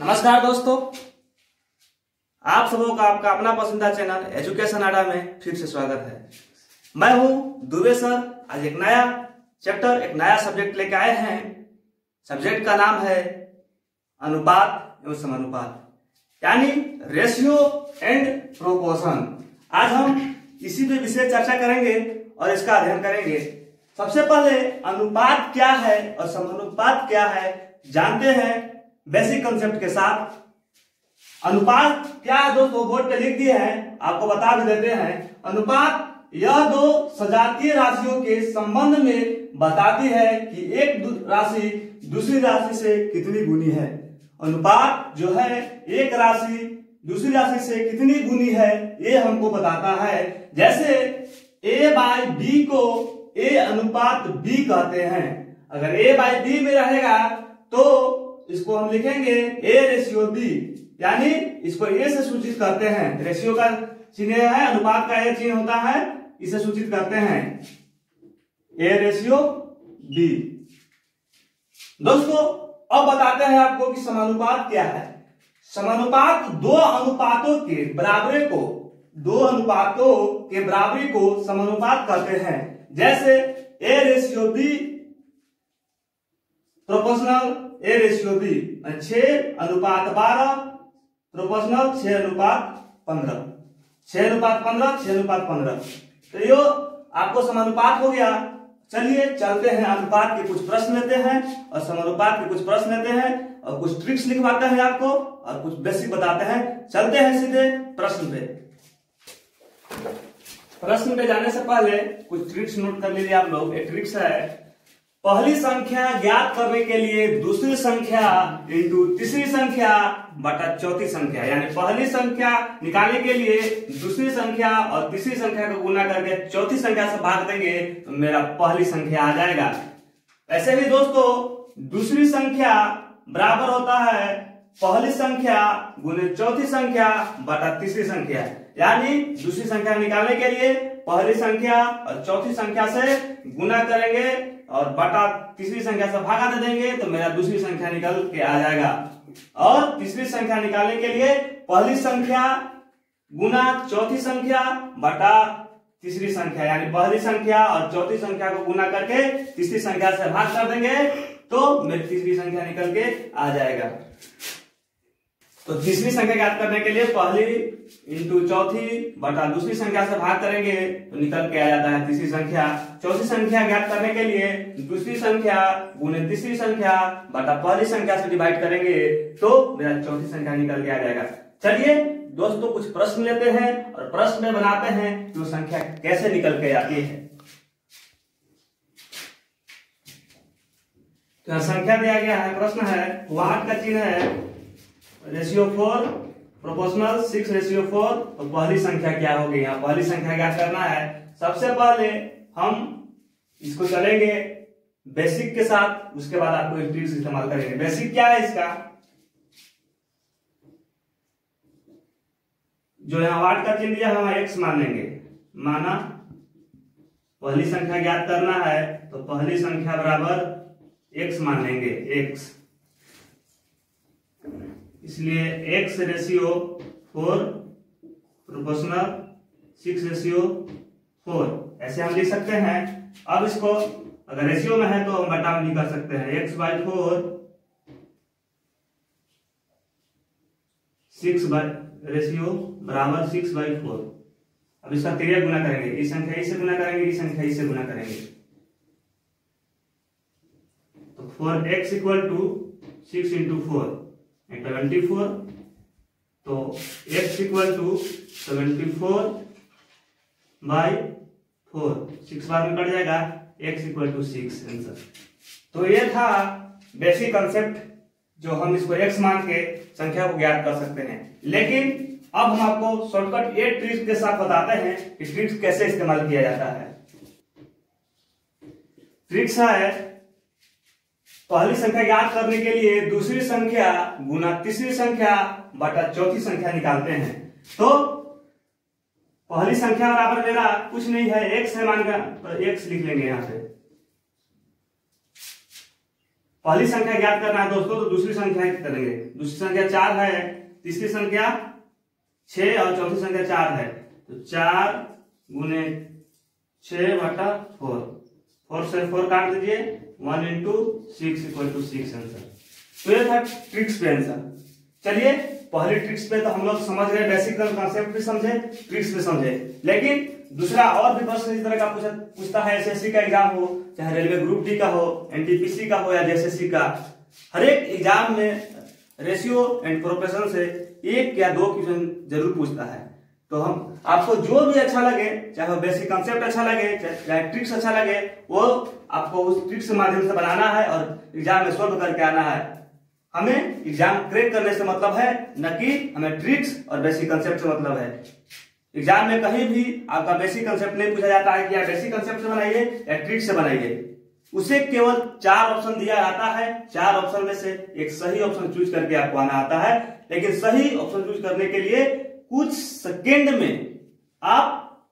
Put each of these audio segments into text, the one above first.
नमस्कार दोस्तों, आप सबों का आपका अपना पसंदीदा चैनल एजुकेशन अड्डा में फिर से स्वागत है। मैं हूं दुबे सर। आज एक नया चैप्टर, एक नया सब्जेक्ट लेके आए हैं। सब्जेक्ट का नाम है अनुपात एवं समानुपात, यानी रेशियो एंड प्रोपोर्शन। आज हम इसी पे विशेष चर्चा करेंगे और इसका अध्ययन करेंगे। सबसे पहले अनुपात क्या है और समानुपात क्या है जानते हैं बेसिक कंसेप्ट के साथ। अनुपात क्या है दोस्तों, बोर्ड पे लिख दिए हैं, आपको बता भी देते हैं। अनुपात यह दो सजातीय राशियों के संबंध में बताती है कि एक राशि दूसरी राशि से कितनी गुनी है। अनुपात जो है एक राशि दूसरी राशि से कितनी गुनी है ये हमको बताता है। जैसे a बाई बी को a अनुपात b कहते हैं। अगर a बाई बी में रहेगा तो इसको हम लिखेंगे a रेशियो b, यानी इसको a से सूचित करते हैं। रेशियो का चिन्ह है, अनुपात का a चिन्ह होता है, इसे सूचित करते हैं a रेशियो b। दोस्तों अब बताते हैं आपको कि समानुपात क्या है। समानुपात दो अनुपातों के बराबरी को समानुपात कहते हैं। जैसे a ratio b proportional a ratio b 6:12 proportional 6:15 6:15। तो ये आपको समानुपात हो गया। चलिए चलते हैं, अनुपात के कुछ प्रश्न लेते हैं और समानुपात के कुछ प्रश्न लेते हैं और कुछ ट्रिक्स लिखवाते हैं आपको और कुछ बेसिक बताते हैं। चलते हैं सीधे प्रश्न पे। प्रश्न पे जाने से पहले कुछ ट्रिक्स नोट कर लीजिए आप लोग। एक ट्रिक्स है, पहली संख्या ज्ञात करने के लिए दूसरी संख्या इंटू तीसरी संख्या बटा चौथी संख्या, यानी पहली संख्या निकालने के लिए दूसरी संख्या और तीसरी संख्या को गुना करके चौथी संख्या से भाग देंगे तो मेरा पहली संख्या आ जाएगा। ऐसे ही दोस्तों दूसरी संख्या बराबर होता है पहली संख्या गुने चौथी संख्या बटा तीसरी संख्या, यानी दूसरी संख्या निकालने के लिए पहली संख्या और चौथी संख्या से गुना करेंगे और बटा तीसरी संख्या से भागा दे देंगे तो मेरा दूसरी संख्या निकल के आ जाएगा। और तीसरी संख्या निकालने के लिए पहली संख्या गुना चौथी संख्या बटा तीसरी संख्या, यानी पहली संख्या और चौथी संख्या को गुना करके तीसरी संख्या से भाग कर देंगे तो मेरी तीसरी संख्या निकल के आ जाएगा। तो तीसरी संख्या ज्ञात करने के लिए पहली इंटू चौथी बटा दूसरी संख्या से भाग करेंगे तो निकल के आ जाता है तीसरी संख्या। चौथी संख्या ज्ञात करने के लिए दूसरी संख्या गुने तीसरी संख्या बटा पहली संख्या से डिवाइड करेंगे तो मेरा चौथी संख्या निकल के आ जाएगा। चलिए दोस्तों कुछ प्रश्न लेते हैं और प्रश्न में बनाते हैं कि वो संख्या कैसे निकल के आती है। तो संख्या दिया गया है, प्रश्न है, वाट का चिन्ह है रेशियो 4 प्रोपोर्शनल 6:4 और पहली संख्या क्या होगी, यहाँ पहली संख्या ज्ञात करना है। सबसे पहले हम इसको चलेंगे बेसिक के साथ, उसके बाद आपको एक ट्रिक्स इस्तेमाल करेंगे। बेसिक क्या है इसका, जो यहाँ वाट का चिन्ह दिया है हम x मान लेंगे। माना पहली संख्या ज्ञात करना है तो पहली संख्या बराबर x मान लेंगे, x, इसलिए x रेशियो 4 प्रोपोर्शनल 6:4 ऐसे हम लिख सकते हैं। अब इसको अगर रेशियो में है तो हम बटा में भी कर सकते हैं। x/4 रेशियो बराबर 6/4। अब इसका तिर्यक गुना करेंगे, इस संख्या इससे गुना करेंगे, इस संख्या इससे गुना करेंगे तो 4x = 6 × 4 74। तो x = 74/4, 6 बार में कट जाएगा, x = 6 आंसर। तो ये था बेसिक कंसेप्ट जो हम इसको x मान के संख्या को ज्ञात कर सकते हैं। लेकिन अब हम आपको शॉर्टकट ये ट्रिक्स के साथ बताते हैं कि ट्रिक्स कैसे इस्तेमाल किया जाता है। ट्रिक्स है, पहली संख्या ज्ञात करने के लिए दूसरी संख्या गुना तीसरी संख्या बटा चौथी संख्या निकालते हैं। तो पहली संख्या बराबर मेरा कुछ नहीं है, x है, मानकर x लिख लेंगे यहाँ पे। पहली संख्या ज्ञात करना है दोस्तों, तो दूसरी संख्या करेंगे। दूसरी संख्या 4 है, तीसरी संख्या 6 और चौथी संख्या 4 है, तो 4 गुने 6/4, 4 से 4 काट दीजिए, 1 इंटू 6 इक्वल टू 6 आंसर। तो ये था ट्रिक्स पे आंसर। चलिए पहली ट्रिक्स पे तो हम लोग समझ गए, बेसिक कॉन्सेप्ट भी समझे, ट्रिक्स भी समझे, लेकिन दूसरा और भी प्रश्न इस तरह का पूछता है, एसएससी का एग्जाम हो, चाहे रेलवे ग्रुप डी का हो, एनटीपीसी का हो या जेएसएससी का, हर एक एग्जाम में रेशियो एंड प्रोपोर्शन से 1 या 2 क्वेश्चन जरूर पूछता है। तो हम आपको जो भी अच्छा लगे, चाहे वो बेसिक कॉन्सेप्ट अच्छा लगे, चाहे ट्रिक्स अच्छा लगे, वो आपको उस ट्रिक्स के माध्यम से बनाना है और एग्जाम में सोल्व करके आना है। हमें एग्जाम क्रैक करने से मतलब है, न कि हमें ट्रिक्स और बेसिक कंसेप्ट से मतलब है। एग्जाम में कहीं भी आपका बेसिक कंसेप्ट नहीं पूछा जाता है कि आप बेसिक कंसेप्ट से बनाइए या ट्रिक्स से बनाइए। उसे केवल 4 ऑप्शन दिया जाता है, 4 ऑप्शन में से एक सही ऑप्शन चूज करके आपको आना आता है। लेकिन सही ऑप्शन चूज करने के लिए कुछ सेकेंड में आप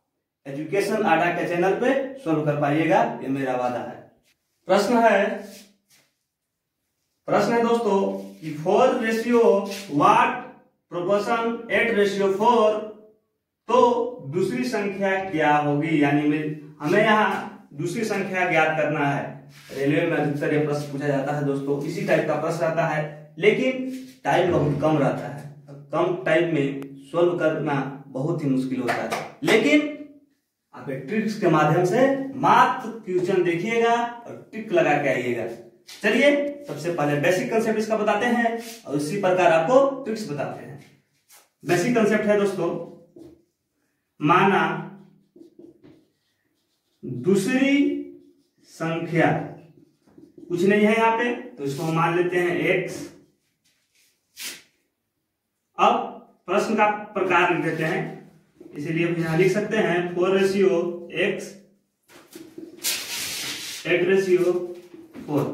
एजुकेशन आडा के चैनल पे सोल्व कर पाइएगा, ये मेरा वादा है। प्रश्न है दोस्तों कि 4:what प्रोपोर्शन 8:4, तो दूसरी संख्या क्या होगी, यानी हमें यहाँ दूसरी संख्या ज्ञात करना है। रेलवे में अधिकतर ये प्रश्न पूछा जाता है दोस्तों, इसी टाइप का प्रश्न आता है, लेकिन टाइम बहुत कम रहता है, कम टाइम में सोल्व करना बहुत ही मुश्किल होता है। लेकिन आप ट्रिक्स के माध्यम से मात्र क्वेश्चन देखिएगा और टिक लगा के आइएगा। चलिए सबसे पहले बेसिक कंसेप्ट इसका बताते हैं और इसी प्रकार आपको ट्रिक्स बताते हैं। बेसिक कंसेप्ट है दोस्तों, माना दूसरी संख्या कुछ नहीं है यहाँ पे, तो इसको हम मान लेते हैं x। अब प्रश्न का प्रकार लिख देते हैं, इसीलिए हम यहां लिख सकते हैं 4:x 8:4।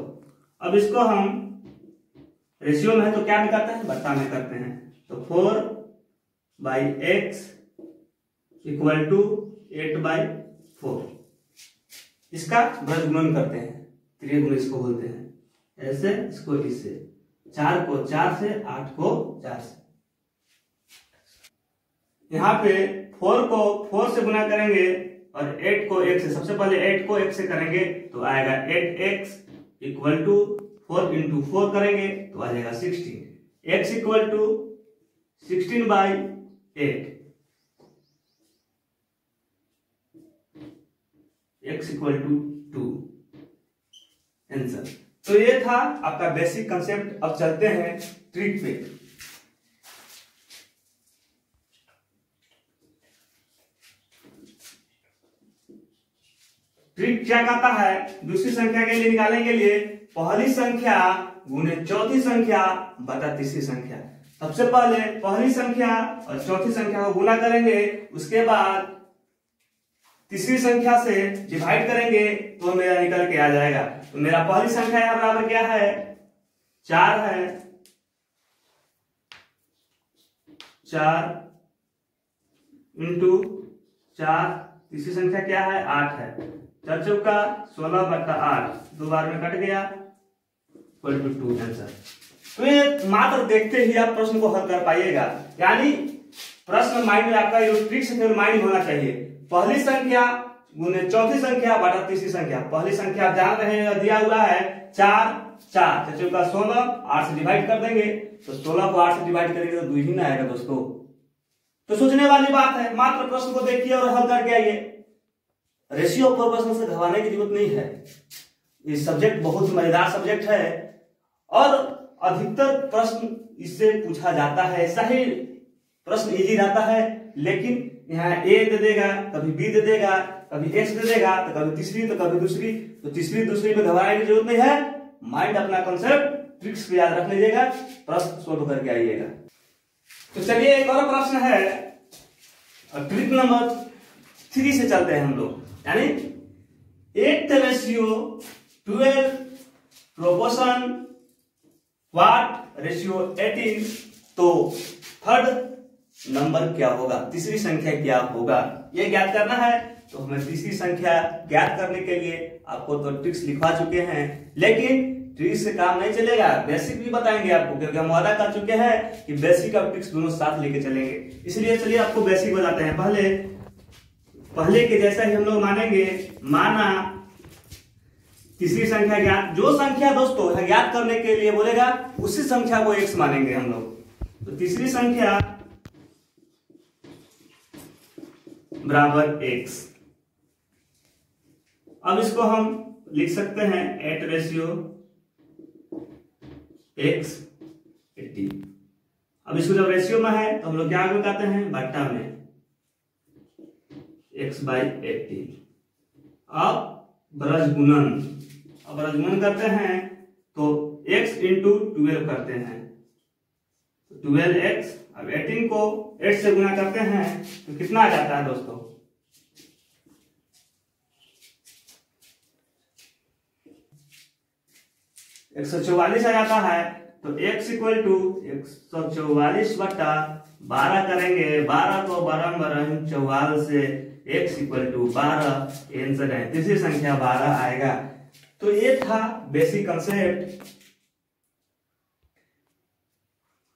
अब इसको हम रेशियो में है तो क्या में करते हैं, बट्टा में करते हैं, तो 4/x इक्वल टू 8/4। इसका ब्रज गुणन करते हैं, त्रिगुण इसको बोलते हैं, ऐसे इसको इससे, 4 को 4 से, 8 को 4 से। यहाँ पे 4 को 4 से गुना करेंगे और 8 को 1 से, सबसे पहले 8 को 1 से करेंगे तो आएगा 8x इक्वल टू 4 इंटू 4 करेंगे तो आ जाएगा 16। x equal to 16/8, x equal to 2 answer. तो ये था आपका बेसिक कंसेप्ट। अब चलते हैं ट्रिक पे। ट्रिक क्या कहता है, दूसरी संख्या के लिए निकालने के लिए पहली संख्या गुने चौथी संख्या बटा तीसरी संख्या। सबसे पहले पहली संख्या और चौथी संख्या को गुना करेंगे, उसके बाद तीसरी संख्या से डिवाइड करेंगे तो मेरा निकल के आ जाएगा। तो मेरा पहली संख्या यहां बराबर क्या है, 4 है, 4 इंटू 4, तीसरी संख्या क्या है 8 है, 4 चौका 16/8, 2 बार में कट गया, इक्वल टू 2 आंसर। तो ये मात्र देखते ही आप प्रश्न को हल कर पाइएगा, यानी प्रश्न माइंड में आपका ट्रिक्स केवल माइंड होना चाहिए। पहली संख्या गुने चौथी संख्या बटा तीसरी संख्या। पहली संख्या आप जान रहे हैं, दिया हुआ है 4, 4 चौका 16, 8 से डिवाइड कर देंगे तो 16 को 8 से डिवाइड करेंगे तो 2 ही ना आएगा दोस्तों। तो सोचने वाली बात है, मात्र प्रश्न को देखिए और हल करके आइए। रेशियो ऑफ प्रोपोर्शन से घबराने की जरूरत नहीं है। ये सब्जेक्ट बहुत मजेदार सब्जेक्ट है और अधिकतर प्रश्न इससे पूछा जाता है। ऐसा ही प्रश्न इजी रहता है, लेकिन यहाँ ए दे देगा, कभी बी दे देगा, कभी एक्स दे देगा, तो कभी तीसरी तो कभी दूसरी। तो तीसरी दूसरी में घबराने की जरूरत नहीं है। माइंड अपना कॉन्सेप्ट ट्रिक्स पे याद रख लीजिएगा, प्रश्न सोल्व करके आइएगा। तो चलिए एक और प्रश्न है, ट्रिक नंबर 3 से चलते हैं हम लोग, यानी 8:12 प्रोपोर्शन व्हाट रेशियो 18। तो थर्ड नंबर क्या होगा, तीसरी संख्या क्या होगा, यह ज्ञात करना है। तो हमें तीसरी संख्या ज्ञात करने के लिए आपको तो ट्रिक्स लिखवा चुके हैं, लेकिन ट्रिक्स से काम नहीं चलेगा, बेसिक भी बताएंगे आपको, क्योंकि हम वादा कर चुके हैं कि बेसिक और ट्रिक्स दोनों साथ लेके चलेंगे। इसलिए चलिए आपको बेसिक बताते हैं। पहले के जैसा ही हम लोग मानेंगे। माना तीसरी संख्या ज्ञात, जो संख्या दोस्तों ज्ञात करने के लिए बोलेगा उसी संख्या को x मानेंगे हम लोग। तो तीसरी संख्या बराबर x। अब इसको हम लिख सकते हैं 8 रेशियो x 80। अब इसको जब रेशियो में है तो हम लोग क्या आगे बताते हैं, बट्टा में x/80। अब ब्रजगुणन करते हैं तो x इंटू 12 करते हैं, 12x। अब 18 को 8 से गुना करते हैं तो कितना आ जाता है दोस्तों, 144 आ जाता है। तो x इक्वल टू 144/12 करेंगे, 12 को बरम 44 से x इक्वल टू 12 आंसर है, तीसरी संख्या 12 आएगा। तो ये था बेसिक कंसेप्ट।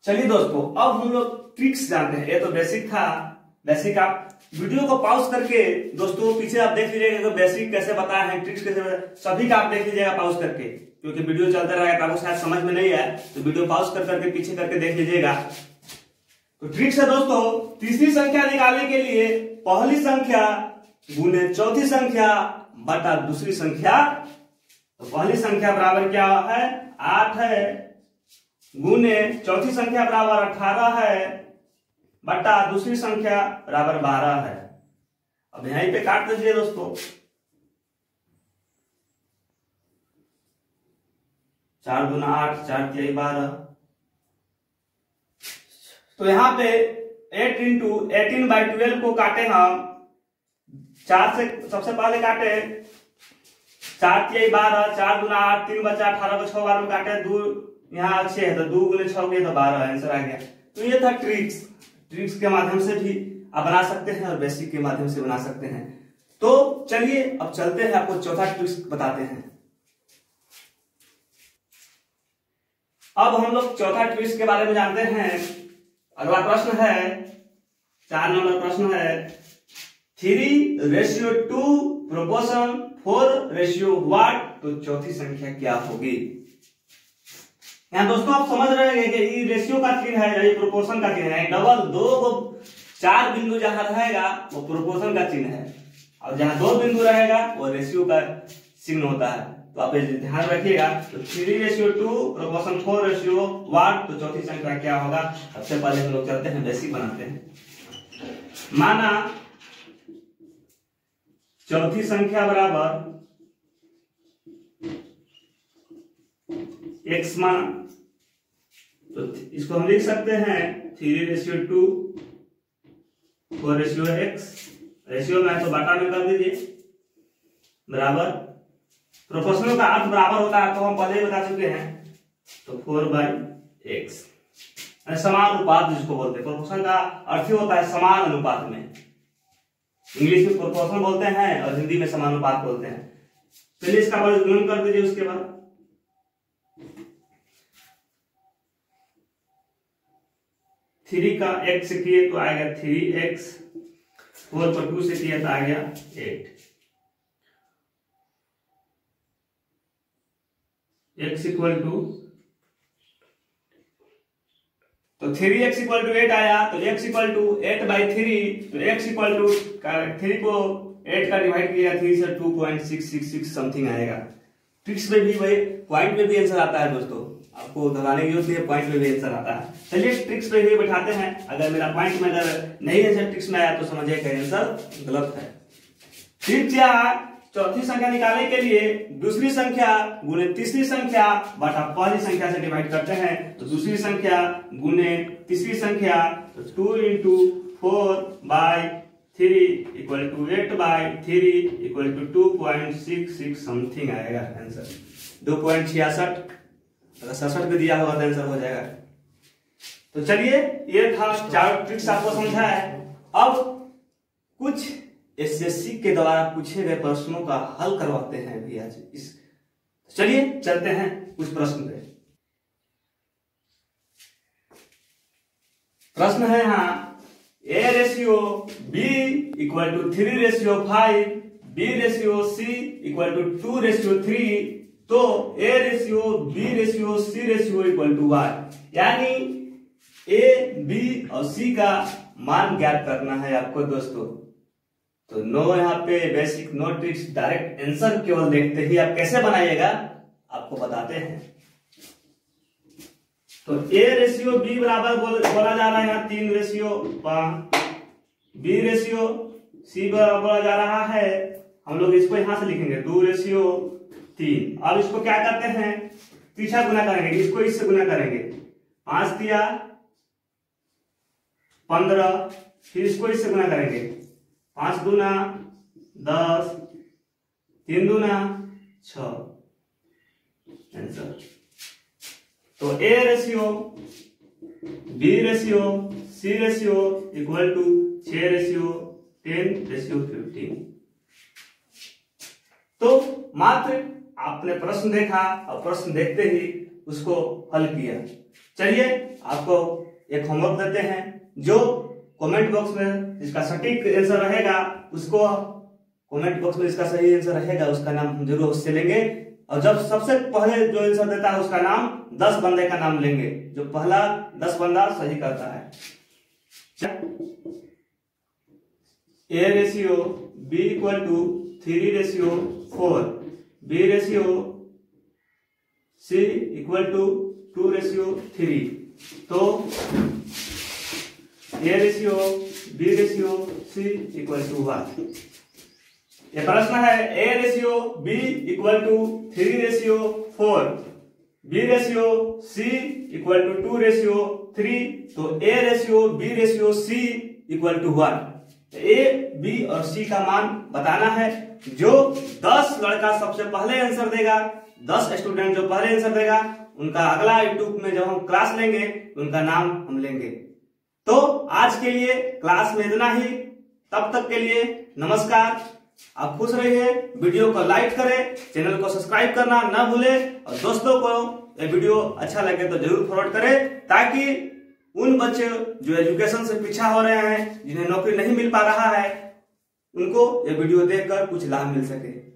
चलिए दोस्तों अब हम लोग ट्रिक्स जानते हैं। ये तो बेसिक था। बेसिक आप वीडियो को पॉज करके दोस्तों पीछे आप देख लीजिएगा कि बेसिक कैसे बताया है, ट्रिक्स कैसे बताया, सभी का आप देख लीजिएगा पॉज करके, क्योंकि वीडियो चलता रहेगा, आपको शायद समझ में नहीं आए तो वीडियो पॉज करके पीछे करके देख लीजिएगा। तो ट्रिक्स है दोस्तों, तीसरी संख्या निकालने के लिए पहली संख्या गुने चौथी संख्या बटा दूसरी संख्या। तो पहली संख्या बराबर क्या है, 8 है, गुने चौथी संख्या बराबर 18 है, बटा दूसरी संख्या बराबर 12 है। अब यहीं पे काट दीजिए दोस्तों, 4 दूना 8, 4 तिहाई 12। तो यहाँ पे 8 इंटू 18/12 को काटे हम 4 से, सबसे पहले काटे 4 तिहाई 12, 4 दूना 8, 3 बचा 18 को 6 बार में काटे, 2 यहाँ 6 है तो 2 गुने 6 के तो 12 आंसर आ गया। तो ये था ट्रिक्स। ट्रिक्स के माध्यम से भी आप बना सकते हैं और बेसिक के माध्यम से बना सकते हैं। तो चलिए अब चलते हैं, आपको चौथा ट्रिक्स बताते हैं। अब हम लोग चौथा ट्रिक्स के बारे में जानते हैं। अगला प्रश्न है, 4 नंबर प्रश्न है, 3:2 प्रोपोर्शन 4:what। तो चौथी संख्या क्या होगी। यहाँ दोस्तों आप समझ रहे हैं कि ये रेशियो का चिन्ह है, ये प्रोपोर्शन का चिन्ह है। डबल 2 को 4 बिंदु जहां रहेगा वो प्रोपोर्शन का चिन्ह है, और जहां 2 बिंदु रहेगा वो रेशियो का चिन्ह होता है। तो आप ध्यान रखिएगा। तो 3:2 प्रोपोर्शन 4:what। तो चौथी संख्या क्या होगा। सबसे पहले हम लोग चलते हैं, बेसिक बनाते हैं। माना चौथी संख्या बराबर x माना, तो इसको हम लिख सकते हैं 3:2 4:x। रेशियो में है तो बाटा में कर दीजिए, बराबर प्रोपोर्शनल का अर्थ बराबर होता है तो हम पहले ही बता चुके हैं। तो 4/x समान अनुपात जिसको बोलते हैं। प्रोपोर्शन का अर्थ ही होता है समान अनुपात में। इंग्लिश में प्रोपोर्शन बोलते हैं और हिंदी में समानुपात बोलते हैं। चलिए इसका वर्गमूल कर दीजिए। उसके बाद 3 का x से किए तो आएगा 3x, 4 पर 2 से किया तो आ गया 8। x इक्वल टू, तो 3x इक्वल टू 8 आया, तो x इक्वल टू 8/3। तो x इक्वल टू 3 को 8 का डिवाइड किया 3 से 2.666 समथिंग आएगा। ट्रिक्स में भी वही पॉइंट में भी आंसर आता है दोस्तों, आपको घबराने की जरूरत नहीं है, पॉइंट में भी आंसर आता है। चलिए ट्रिक्स पे भी बैठाते हैं। अगर मेरा पॉइंट में अगर नहीं आंसर ट्रिक्स में आया तो समझिए कि आंसर गलत है। ट्रिक क्या है, चौथी संख्या निकालने के लिए दूसरी संख्या गुने तीसरी संख्या बटा पहली संख्या से डिवाइड करते हैं। तो दूसरी संख्या गुने तीसरी संख्या, तो 2 into 4/3 equal to 8/3 equal to 2.66 something आएगा आंसर। 2.66, अगर 67 पे दिया होगा तो आंसर हो जाएगा। तो चलिए ये था 4 ट्रिक्स आपको समझा है। अब कुछ एसएससी के द्वारा पूछे गए प्रश्नों का हल करवाते हैं भी आज। चलिए चलते हैं कुछ प्रश्न थे। प्रश्न है यहाँ A ratio B equal to 3:5, B ratio C equal to 2:3, तो A ratio B ratio C ratio equal to Y, यानी A, B और C का मान ज्ञात करना है आपको दोस्तों। तो नो यहाँ पे basic, no tricks, direct answer केवल देखते ही आप कैसे बनाइएगा आपको बताते हैं। तो A रेशियो B बराबर बोला जा रहा है यहाँ 3:5, B रेशियो C बराबर बोला जा रहा है, हम लोग इसको यहां से लिखेंगे 2:3। अब इसको क्या करते हैं, पीछा गुना करेंगे, इसको इससे गुना करेंगे, 5 दिया 15, फिर इसको इससे गुना करेंगे, 5 दूना 10, 3 दूना 6, आंसर। तो A ratio B ratio C ratio equal to 6:10:15। तो मात्र आपने प्रश्न देखा और प्रश्न देखते ही उसको हल किया। चलिए आपको एक होमवर्क देते हैं, जो कमेंट बॉक्स में जिसका सटीक आंसर रहेगा उसको, कमेंट बॉक्स में जिसका सही आंसर रहेगा उसका नाम हम जरूर उससे लेंगे, और जब सबसे पहले जो आंसर देता है उसका नाम 10 बंदे का नाम लेंगे, जो पहला 10 बंदा सही करता है। A ratio B equal to 3:4, B ratio C equal to 2:3, तो A ratio B ratio C equal to 1। ये प्रश्न है A ratio B equal to 3:4, B ratio C equal to 2:3, तो A ratio B ratio C equal to 1। A, B और C का मान बताना है। जो 10 लड़का सबसे पहले आंसर देगा, 10 स्टूडेंट जो पहले आंसर देगा, उनका अगला यूट्यूब में जब हम क्लास लेंगे उनका नाम हम लेंगे। तो आज के लिए क्लास में इतना ही, तब तक के लिए नमस्कार। आप खुश रहिए, वीडियो को लाइक करें, चैनल को सब्सक्राइब करना ना भूलें, और दोस्तों को ये वीडियो अच्छा लगे तो जरूर फॉरवर्ड करें, ताकि उन बच्चे जो एजुकेशन से पीछा हो रहे हैं, जिन्हें नौकरी नहीं मिल पा रहा है, उनको ये वीडियो देखकर कुछ लाभ मिल सके।